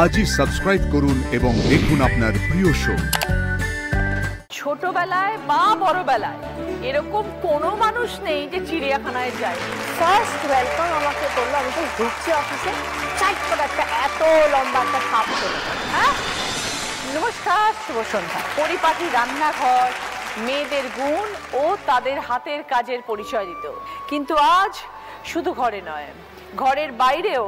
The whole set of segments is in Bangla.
আজই সাবস্ক্রাইব করুন এবং দেখুন আপনার প্রিয় শো। ছোটবেলায় বা বড়বেলায় এরকম কোনো মানুষ নেই যে চিড়িয়াখানায় যায়। ফার্স্ট ওয়েলকাম আমাকে করলো, আমি তো ঢুকছি অফিসে, চাট করে একটা এত লম্বা একটা সাপ চলে। হ্যাঁ, নমস্কার, শুভ সন্ধ্যা। পরিপাটি রান্নাঘর মেয়েদের গুণ ও তাদের হাতের কাজের পরিচয় দিত, কিন্তু আজ শুধু ঘরে নয়, ঘরের বাইরেও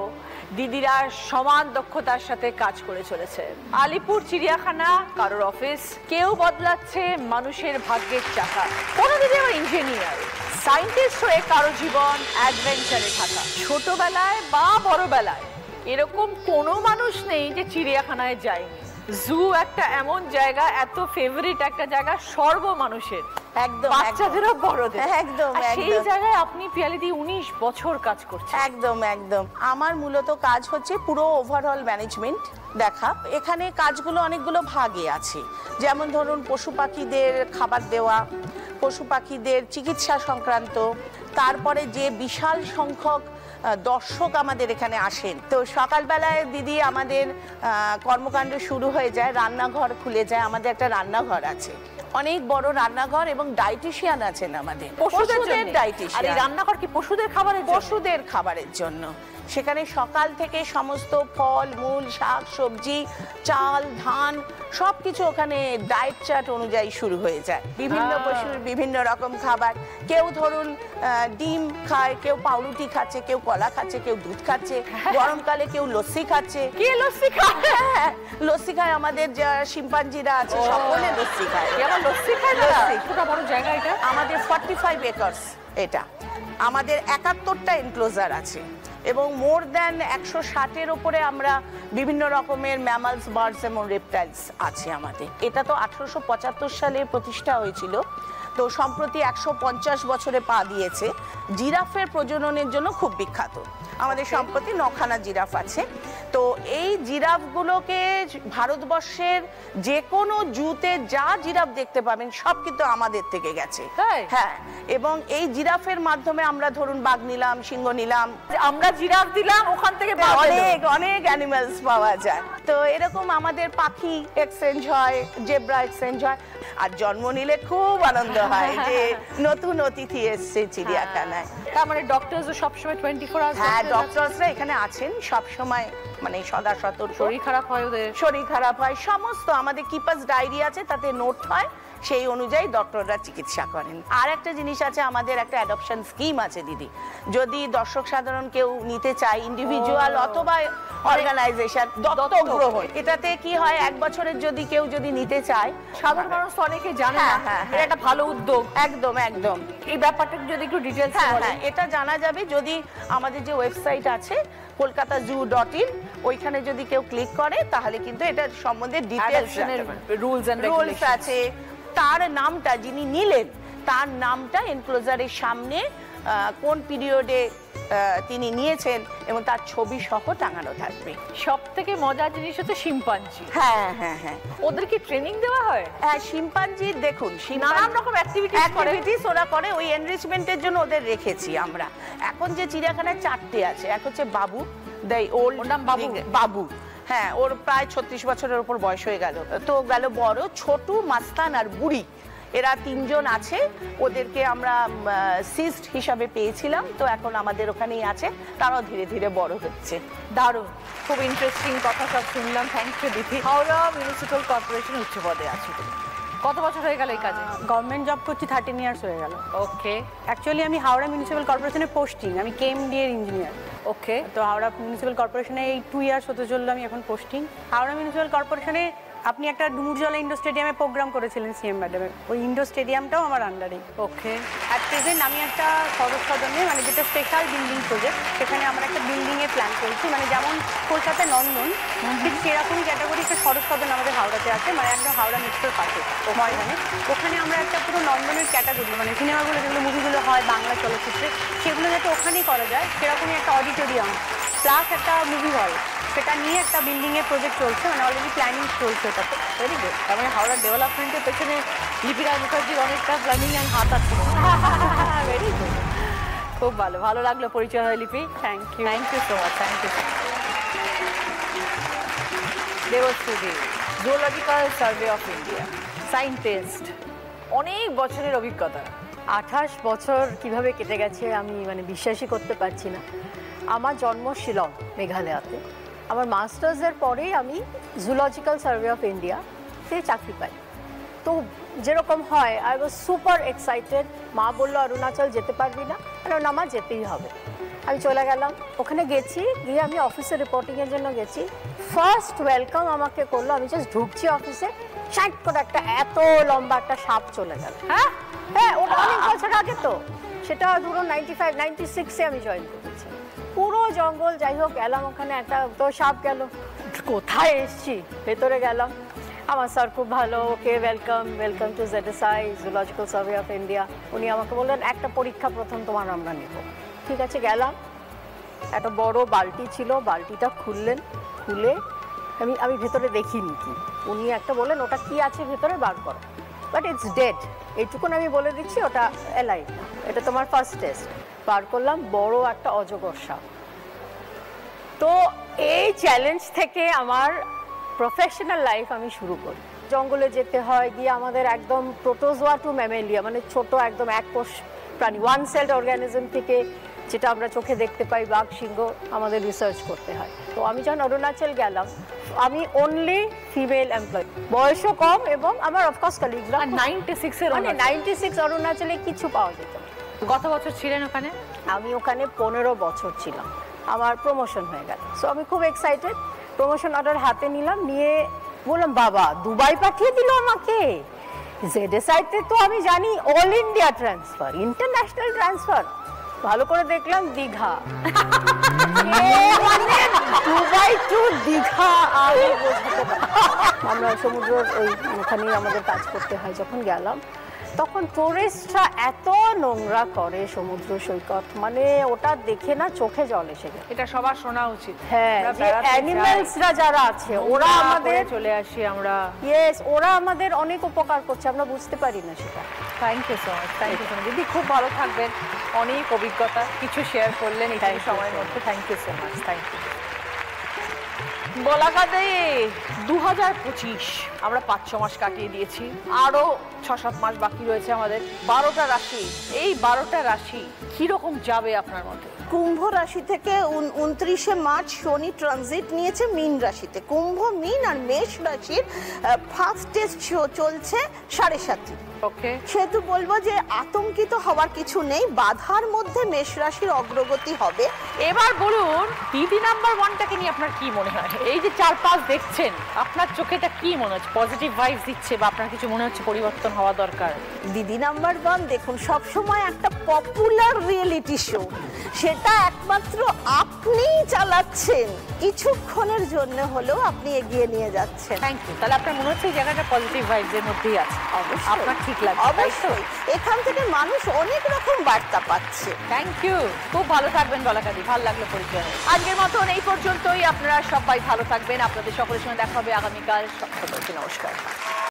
দিদিরা সমান দক্ষতার সাথে কাজ করে চলেছে। আলিপুর চিড়িয়াখানা কারোর অফিস, কেউ বদলাচ্ছে মানুষের ভাগ্যের চাকা। কোনো দিদি আবার ইঞ্জিনিয়ার, সায়েন্টিস্ট হয়ে কারো জীবন অ্যাডভেঞ্চারে থাকা। ছোটবেলায় বা বড়বেলায় এরকম কোনো মানুষ নেই যে চিড়িয়াখানায় যায়নি। জু একটা এমন জায়গা, এত ফেভারিট একটা জায়গা সর্ব মানুষের, একদম বাচ্চাদেরও বড়দের। একদম সেই জায়গায় আপনি পিয়ালিদি 19 বছর কাজ করছেন। একদম একদম আমার মূলত কাজ হচ্ছে পুরো ওভারঅল ম্যানেজমেন্ট দেখা। এখানে কাজগুলো অনেকগুলো ভাগে আছে, যেমন ধরুন পশু পাখিদের খাবার দেওয়া, পশু পাখিদের চিকিৎসা সংক্রান্ত, তারপরে যে বিশাল সংখ্যক দর্শক আমাদের এখানে আসেন, তো সকালবেলায় দিদি আমাদের কর্মকাণ্ড শুরু হয়ে যায়, রান্নাঘর খুলে যায়। আমাদের একটা রান্নাঘর আছে, অনেক বড় রান্নাঘর, এবং ডায়েটিশিয়ান আছেন আমাদের, পশুদের ডায়েটিশিয়ান। আর এই রান্নাঘর কি পশুদের খাবারের জন্য? সেখানে সকাল থেকে সমস্ত ফল মূল, শাক সবজি, চাল ধান সবকিছু ওখানে ডায়েট চার্ট অনুযায়ী শুরু হয়ে যায়। বিভিন্ন পশুর বিভিন্ন রকম খাবার, কেউ ধরুন ডিম খায়, কেউ পাউরুটি খাচ্ছে, কেউ কলা খাচ্ছে, কেউ দুধ খাচ্ছে, গরমকালে কেউ লস্যি খাচ্ছে। কে লস্যি খায়? লস্যি খায় আমাদের যারা শিম্পাঞ্জিরা আছে, সকলে লস্যি খায়। এবার লস্যি খায় না? কতটা বড় জায়গা এটা? আমাদের 45 একর্স। এটা আমাদের 71টা এনক্লোজার আছে, এবং মোর দ্যান 160-এর ওপরে আমরা বিভিন্ন রকমের ম্যামালস, বার্ডস এবং রেপটাইলস আছে আমাদের। এটা তো 1875 সালে প্রতিষ্ঠা হয়েছিল, তো সম্প্রতি 150 বছরে পা দিয়েছে। জিরাফের প্রজননের জন্য খুব বিখ্যাত। আমাদের সম্প্রতি 9খানা জিরাফ আছে। তো এই জিরাফগুলোকে ভারতবর্ষের যে কোনো জুতে যা জিরাফ দেখতে পাবেন সব কিন্তু আমাদের থেকে গেছে। হ্যাঁ, এবং এই জিরাফের মাধ্যমে আমরা ধরুন বাঘ নিলাম, সিংহ নিলাম, আমরা জিরাফ দিলাম, ওখান থেকে অনেক অনেক অ্যানিমালস পাওয়া যায়। তো এরকম আমাদের পাখি এক্সচেঞ্জ হয়, জেব্রা এক্সচেঞ্জ হয়, আর জন্ম নিলে খুব আনন্দ হয় যে নতুন অতিথি এসছে চিড়িয়াখানায়। তার মানে ডক্টরস সবসময় 24 আওয়ার্স? হ্যাঁ, ডক্টরসরা এখানে আছেন সব সময়, মানে সদা সতর্ক। শরীর খারাপ হয় ওদের? শরীর খারাপ হয়, সমস্ত আমাদের কিপার্স ডায়েরি আছে, তাতে নোট হয়, সেই অনুযায়ী ডক্টররা চিকিৎসা করেন। আর একটা জিনিস আছে, আমাদের একটা অ্যাডপশন স্কিম আছে দিদি। যদি দর্শক সাধারণ কেউ নিতে চায়, ইন্ডিভিজুয়াল অথবা অর্গানাইজেশন, দত্তক গ্রহণ, এটাতে কি হয়, 1 বছরের যদি কেউ নিতে চায়, সাধারণ মানুষ অনেকে জানে না, এটা একটা ভালো উদ্যোগ। একদম একদম। এই ব্যাপারটা যদি একটু ডিটেইলস বলেন। এটা জানা যাবে যদি আমাদের যে ওয়েবসাইট আছে kolkatazoo.in, ওইখানে যদি কেউ ক্লিক করে তাহলে কিন্তু এটা সম্বন্ধে ডিটেইলস, রুলস আছে। তার নামটা, যিনি নিলেন তার নামটা এনক্লোজারের সামনে কোন পিরিয়ডে তিনি নিয়েছেন এবং তার ছবি সহ টাঙানো থাকবে। সব থেকে মজার জিনিস হচ্ছে শিম্পাঞ্জি। হ্যাঁ হ্যাঁ হ্যাঁ, ওদের কি ট্রেনিং দেওয়া হয়? হ্যাঁ, শিম্পাঞ্জি দেখুন নানান রকম অ্যাক্টিভিটিস ওরা করে, ওই এনরিচমেন্টের জন্য ওদের রেখেছি আমরা। এখন যে চিড়িয়াখানায় 4টে আছে, এক হচ্ছে বাবু, দ্য ওল্ড, নাম বাবু। হ্যাঁ, ওর প্রায় 36 বছরের উপর বয়স হয়ে গেল। তো গেল বড়, ছোটু, মাস্তান আর বুড়ি, এরা 3 জন আছে। ওদেরকে আমরা সিস্ট হিসাবে পেয়েছিলাম, তো এখন আমাদের ওখানেই আছে, তারাও ধীরে ধীরে বড় হচ্ছে। দারুণ, খুব ইন্টারেস্টিং কথা সব শুনলাম। থ্যাংক ইউ দিদি। হাওড়া মিউনিসিপ্যাল কর্পোরেশন উচ্চ পদে আছো তুমি, কত বছর হয়ে গেল এই কাজে? গভর্নমেন্ট জব করছি 13 ইয়ার্স হয়ে গেল। ওকে। অ্যাকচুয়ালি আমি হাওড়া মিউনিসিপ্যাল কর্পোরেশনে পোস্টিং, আমি কেএমডি এর ইঞ্জিনিয়ার। ওকে। তো হাওড়া মিউনিসিপ্যাল কর্পোরেশনে এই 2 ইয়ার্স হতে চললো আমি এখন পোস্টিং। হাওড়া মিউনিসিপ্যাল কর্পোরেশনে আপনি একটা ডুমুরজলা ইন্ডোর স্টেডিয়ামে প্রোগ্রাম করেছিলেন সিএম ম্যাডামের, ওই ইন্ডোর স্টেডিয়ামটাও আমার আন্ডারে। ওকে। অ্যাট প্রেজেন্ট আমি একটা সদর সদনে, মানে যেটা স্পেশাল বিল্ডিং প্রজেক্ট, সেখানে আমরা একটা বিল্ডিংয়ের প্ল্যান করেছি, মানে যেমন কলকাতায় নন্দন, ঠিক সেরকম ক্যাটাগরি একটা সদর সদন আমাদের হাওড়াতে আছে, মানে একদম হাওড়া মেট্রোর পাশে ময়দানে। ওখানে আমরা একটা পুরো নন্দনের ক্যাটাগরি, মানে সিনেমাগুলো যেগুলো মুভিগুলো হয় বাংলা চলচ্চিত্রে, সেগুলো যাতে ওখানেই করা যায় সেরকমই একটা অডিটোরিয়াম প্লাস একটা মুভি হল, সেটা নিয়ে একটা বিল্ডিংয়ের প্রজেক্ট চলছে, মানে অলরেডি প্ল্যানিং চলছে ওটাতে। Very good. তার মানে হাওড়ার ডেভেলপমেন্টের পেছনে লিপিকা মুখার্জির অনেকটা প্ল্যানিং অ্যান্ড হাত আছে। ভেরি গুড, খুব ভালো, ভালো লাগলো পরিচয় হয় লিপি। Thank you so much. Thank you. Debashree, zoological survey of India, scientist, অনেক বছরের অভিজ্ঞতা। 28 বছর কিভাবে কেটে গেছে আমি মানে বিশ্বাসই করতে পারছি না। আমার জন্ম শিলং, মেঘালয়াতে। আমার মাস্টার্সের পরেই আমি জুলজিক্যাল সার্ভে অফ ইন্ডিয়াতে চাকরি পাই। তো যেরকম হয়, আই ওয়াজ সুপার এক্সাইটেড। মা বললো অরুণাচল যেতে পারবি না, কারণ আমার যেতেই হবে। আমি চলে গেলাম, ওখানে গেছি, গিয়ে আমি অফিসে রিপোর্টিংয়ের জন্য গেছি। ফার্স্ট ওয়েলকাম আমাকে করলো, আমি জাস্ট ঢুকছি অফিসে, শাইট করে একটা এত লম্বা একটা সাপ চলে গেল। হ্যাঁ, ওটা অনেক বছর আগে, তো সেটা ধরুন 96-এ আমি জয়েন করেছি। পুরো জঙ্গল, যাই হোক গেলাম ওখানে, একটা তো সাপ গেল। কোথায় এসছি, ভেতরে গেলাম। আমার স্যার খুব ভালো, okay welcome to ZSI, zoological survey of India. উনি আমাকে বললেন একটা পরীক্ষা প্রথম তোমার আমরা নেব। ঠিক আছে, গেলাম। একটা বড় বালতি ছিল, বালতিটা খুললেন, খুলে আমি ভেতরে দেখিনি কি, উনি একটা বললেন ওটা কি আছে ভেতরে বার করো, বাট ইটস ডেড, এইটুকুন আমি বলে দিচ্ছি, ওটা অ্যালাইভ না, এটা তোমার ফার্স্ট টেস্ট। বার করলাম, বড় একটা অজগর সাপ। তো এই চ্যালেঞ্জ থেকে আমার প্রফেশনাল লাইফ আমি শুরু করি। জঙ্গলে যেতে হয়, গিয়ে আমাদের একদম প্রোটোজোয়া টু ম্যামেলিয়া, মানে ছোট একদম এককোষ প্রাণী, ওয়ান সেলড অর্গানিজম থেকে যেটা আমরা চোখে দেখতে পাই, বাঘ, সিংহ, আমাদের রিসার্চ করতে হয়। তো আমি যখন অরুণাচল গেলাম, আমি অনলি ফিমেল এমপ্লয়ি, বয়সও কম, এবং আমার অফকোর্স কালিগরা 96-এর, মানে 96 অরুণাচলে কিছু পাওয়া যেত না। গত বছর ছিলেন ওখানে? আমি ওখানে 15 বছর ছিলাম, আমার প্রমোশন হয়ে গেল। সো আমি খুব এক্সাইটেড, প্রমোশন অর্ডার হাতে নিলাম, নিয়ে বললাম বাবা দুবাই পাঠিয়ে দিল আমাকে। ZSI-তে তো আমি জানি all India transfer, international transfer. ভালো করে দেখলাম দীঘা, মানে দুবাই টু দীঘা। আমি বোঝাতে পারি, আমরা সমুদ্রের ওখানেই আমাদের কাজ করতে হয়। যখন গেলাম তখন টুরিস্টরা এত নোংরা করে সমুদ্র সৈকত, মানে ওটা দেখে না চোখে জল এসে গেল। এটা সবার শোনা উচিত। হ্যাঁ, যে অ্যানিমালসরা যারা আছে ওরা আমাদের চলে আসি আমরা, ইয়েস, ওরা আমাদের অনেক উপকার করছে, আমরা বুঝতে পারি না সেটা। Thank you so much, thank you so much দিদি, খুব ভালো থাকবেন। অনেক অভিজ্ঞতা কিছু শেয়ার করলেন এই সময়ের মধ্যে, thank you so much, thank you. বলাকাতে 2025 আমরা 5-6 মাস কাটিয়ে দিয়েছি, আরো 6-7 মাস বাকি রয়েছে আমাদের। 12টা রাশি, এই 12টা রাশি কিরকম যাবে আপনার মতে? কুম্ভ রাশি থেকে 29শে মার্চ শনি ট্রানজিট নিয়েছে মীন রাশিতে। কুম্ভ, মীন আর মেষ রাশির ফার্স্ট টেস্ট চলছে 7.5। ওকে, সেহেতু বলবো যে আতঙ্কিত হওয়ার কিছু নেই, বাধার মধ্যে মেষ রাশির অগ্রগতি হবে। এবার বলুন দিদি নাম্বার 1টাকে নিয়ে আপনার কি মনে হয়? এই যে 4-5 দেখছেন, আপনার চোখেটা কি মনে হচ্ছে? পজিটিভ ভাইবস দিচ্ছে, বা আপনার কিছু মনে হচ্ছে পরিবর্তন হওয়া দরকার? দিদি নাম্বার 1 দেখুন সবসময় একটা পপুলার রিয়েলিটি শো, সেটা একমাত্র আপনিই চালাচ্ছেন, কিছুক্ষণের জন্য হলেও আপনি এগিয়ে নিয়ে যাচ্ছেন। Thank you. তাহলে আপনার মনে হচ্ছে এই জায়গাটা পজিটিভ ভাইবস এর মধ্যেই আছে? আপনার ঠিক লাগছে? অবশ্যই, এখান থেকে মানুষ অনেক রকম বার্তা পাচ্ছে। থ্যাংক ইউ, খুব ভালো থাকবেন বলাকাদি, ভালো লাগলো পরিচয়। আজকের মতন এই পর্যন্তই, আপনারা সবাই ভালো থাকবেন। আপনাদের সকলের সঙ্গে দেখা হবে আগামীকাল। সকলকে নমস্কার।